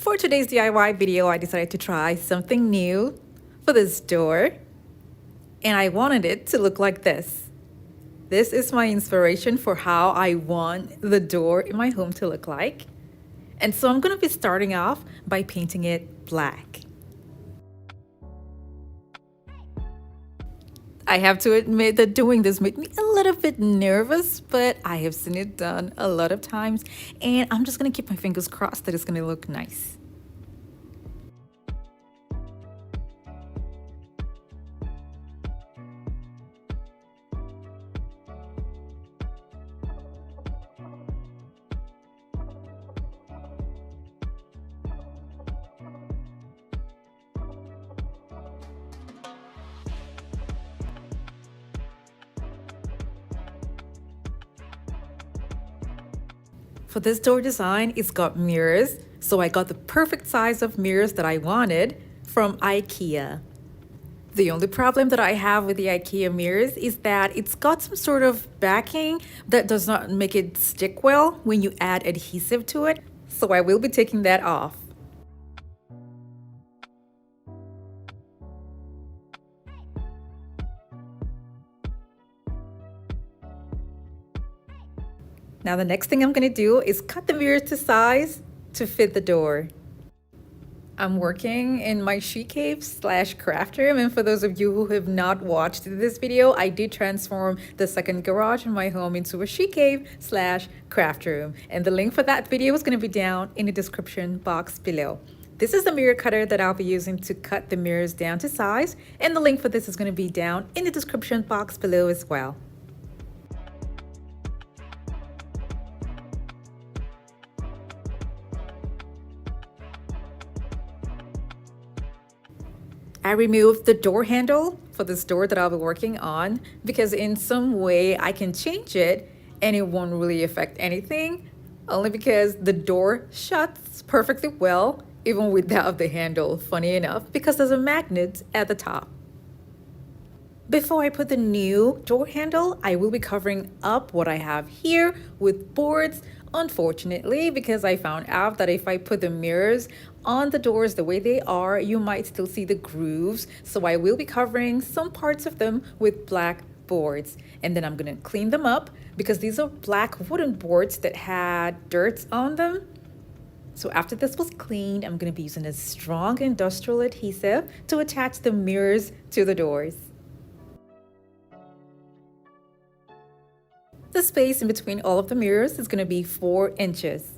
For today's DIY video, I decided to try something new for this door, and I wanted it to look like this. This is my inspiration for how I want the door in my home to look like. And so I'm going to be starting off by painting it black. I have to admit that doing this made me a little bit nervous, but I have seen it done a lot of times, and I'm just going to keep my fingers crossed that it's going to look nice. For this door design, it's got mirrors, so I got the perfect size of mirrors that I wanted from IKEA. The only problem that I have with the IKEA mirrors is that it's got some sort of backing that does not make it stick well when you add adhesive to it, so I will be taking that off. Now the next thing I'm going to do is cut the mirrors to size to fit the door. I'm working in my she cave / craft room, and for those of you who have not watched this video, I did transform the second garage in my home into a she cave / craft room, and the link for that video is going to be down in the description box below. This is the mirror cutter that I'll be using to cut the mirrors down to size, and the link for this is going to be down in the description box below as well. I removed the door handle for this door that I'll be working on because in some way I can change it and it won't really affect anything, only because the door shuts perfectly well even without the handle, funny enough, because there's a magnet at the top. Before I put the new door handle, I will be covering up what I have here with boards, unfortunately, because I found out that if I put the mirrors on the doors the way they are, you might still see the grooves. So I will be covering some parts of them with black boards, and then I'm going to clean them up because these are black wooden boards that had dirt on them. So after this was cleaned, I'm going to be using a strong industrial adhesive to attach the mirrors to the doors. The space in between all of the mirrors is going to be 4 inches.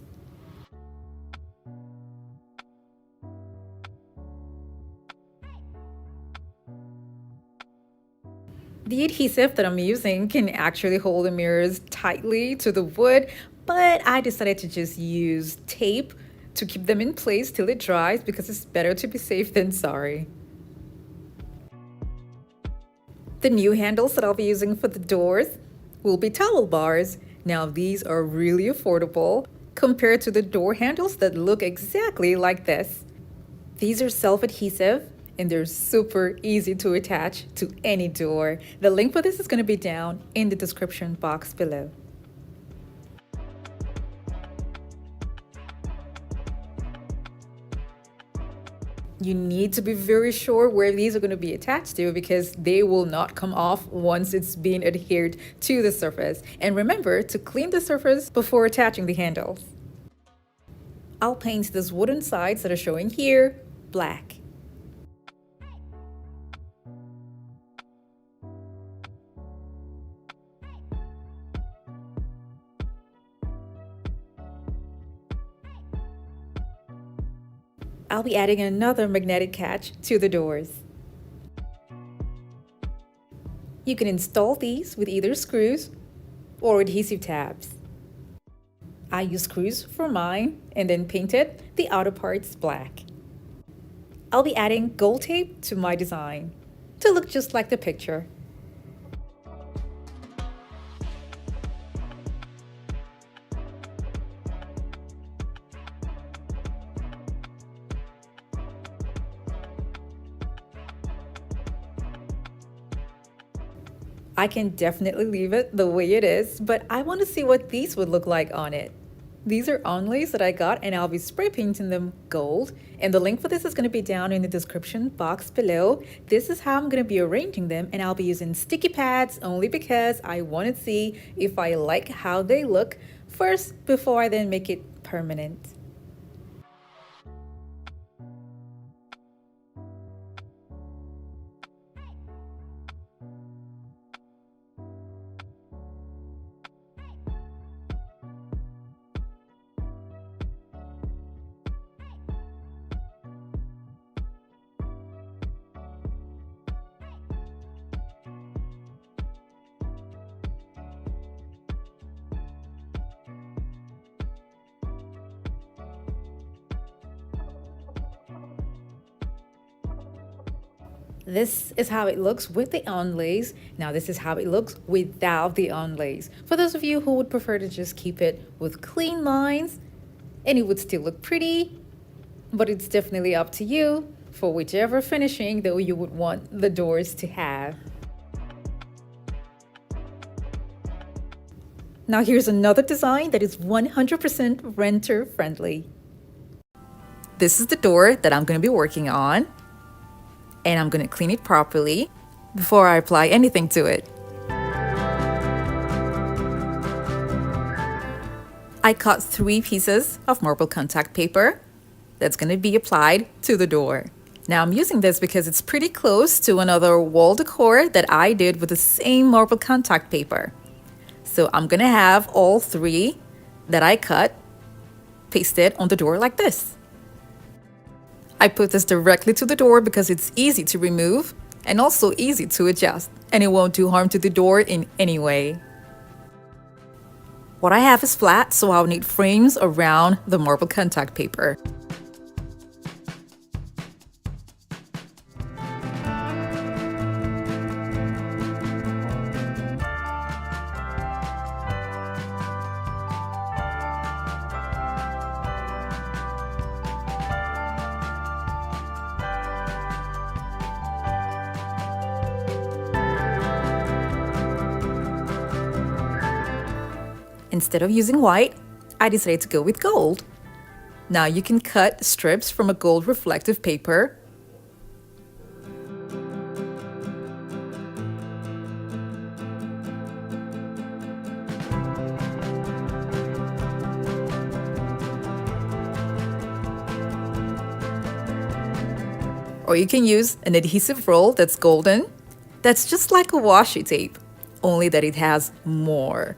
The adhesive that I'm using can actually hold the mirrors tightly to the wood, but I decided to just use tape to keep them in place till it dries because it's better to be safe than sorry. The new handles that I'll be using for the doors will be towel bars. Now these are really affordable compared to the door handles that look exactly like this. These are self-adhesive and they're super easy to attach to any door. The link for this is going to be down in the description box below. You need to be very sure where these are going to be attached to because they will not come off once it's been adhered to the surface. And remember to clean the surface before attaching the handles. I'll paint these wooden sides that are showing here black. I'll be adding another magnetic catch to the doors. You can install these with either screws or adhesive tabs. I use screws for mine and then painted the outer parts black. I'll be adding gold tape to my design to look just like the picture. I can definitely leave it the way it is, but I want to see what these would look like on it. These are onlays that I got, and I'll be spray painting them gold. And the link for this is going to be down in the description box below. This is how I'm going to be arranging them, and I'll be using sticky pads only because I want to see if I like how they look first before I then make it permanent. This is how it looks with the onlays. Now this is how it looks without the onlays. For those of you who would prefer to just keep it with clean lines, and it would still look pretty, but it's definitely up to you for whichever finishing that you would want the doors to have. Now here's another design that is 100% renter friendly. This is the door that I'm going to be working on, and I'm going to clean it properly before I apply anything to it. I cut 3 pieces of marble contact paper that's going to be applied to the door. Now I'm using this because it's pretty close to another wall decor that I did with the same marble contact paper. So I'm going to have all 3 that I cut pasted on the door like this. I put this directly to the door because it's easy to remove and also easy to adjust, and it won't do harm to the door in any way. What I have is flat, so I'll need frames around the marble contact paper. Instead of using white, I decided to go with gold. Now you can cut strips from a gold reflective paper. Or you can use an adhesive roll that's golden. That's just like a washi tape, only that it has more.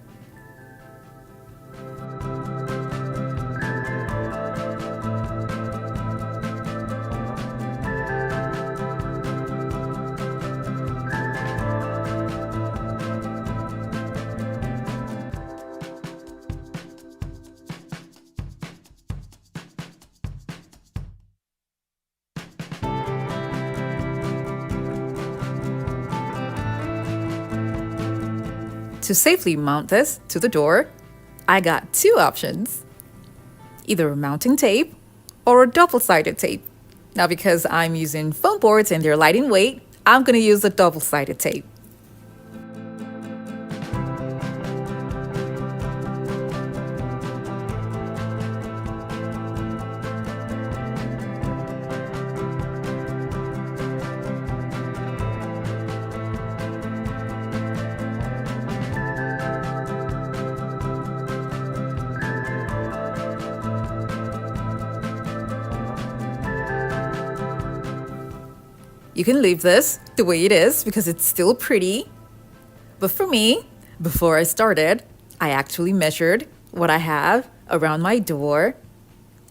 To safely mount this to the door, I got 2 options. Either a mounting tape or a double-sided tape. Now because I'm using foam boards and they're light in weight, I'm going to use a double-sided tape. You can leave this the way it is because it's still pretty. But for me, before I started, I actually measured what I have around my door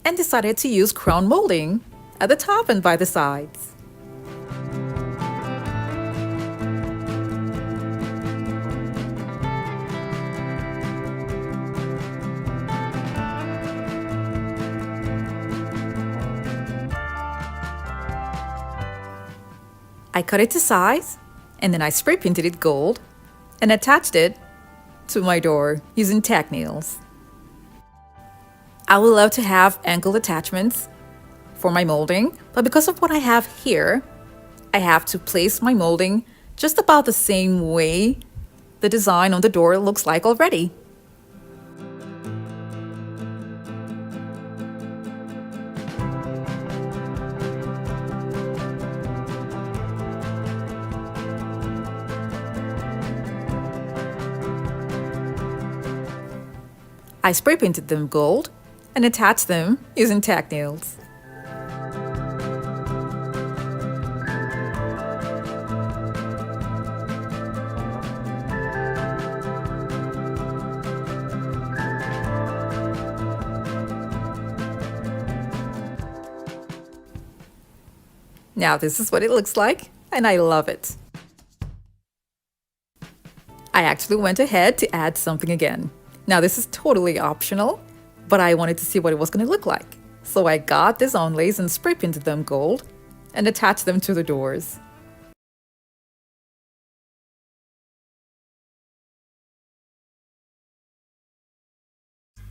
and decided to use crown molding at the top and by the sides. I cut it to size, and then I spray painted it gold and attached it to my door using tack nails. I would love to have angled attachments for my molding, but because of what I have here, I have to place my molding just about the same way the design on the door looks like already. I spray painted them gold and attached them using tack nails. Now this is what it looks like, and I love it. I actually went ahead to add something again. Now this is totally optional, but I wanted to see what it was going to look like. So I got this onlays and spray painted them gold and attached them to the doors.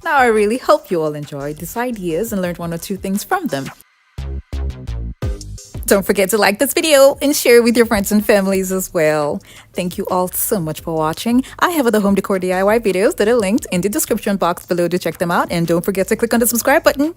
Now I really hope you all enjoyed these ideas and learned one or two things from them. Don't forget to like this video and share it with your friends and families as well. Thank you all so much for watching. I have other home decor DIY videos that are linked in the description box below to check them out, and don't forget to click on the subscribe button.